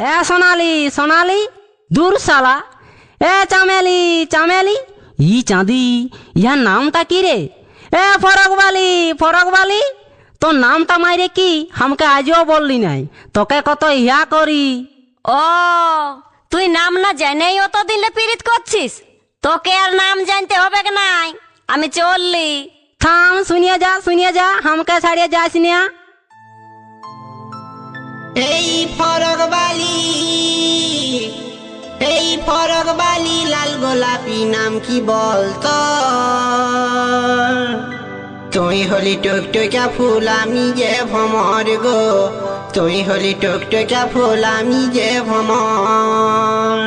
এ সোনালি সোনালি, দূর শালা। এ চামেলি চামেলি, ই চাঁদি, ইহার নামটা কি রে? এ ফরকবালি ফরকবালি, তোর নামটা মাইরে কি আমাকে আজও বললি নাই? তোকে কত ইয়া করি। ও, তুই নাম না জেনেই অতদিনে পীড়িত করছিস? তোকে আর নাম জানতে হবে নাই, আমি চললি। থাম, শুনিয়ে যা, আমাকে ছাড়িয়ে যাস না। এই ফরকবালি, এই ফরকবালি, লাল গোলাপি নাম কি বলতো? তুই হলি টুকটুকা ফুল, আমি যে ভ্রমর গো। তুই হলি টুকটুকা ফুল, আমি যে ভ্রমর।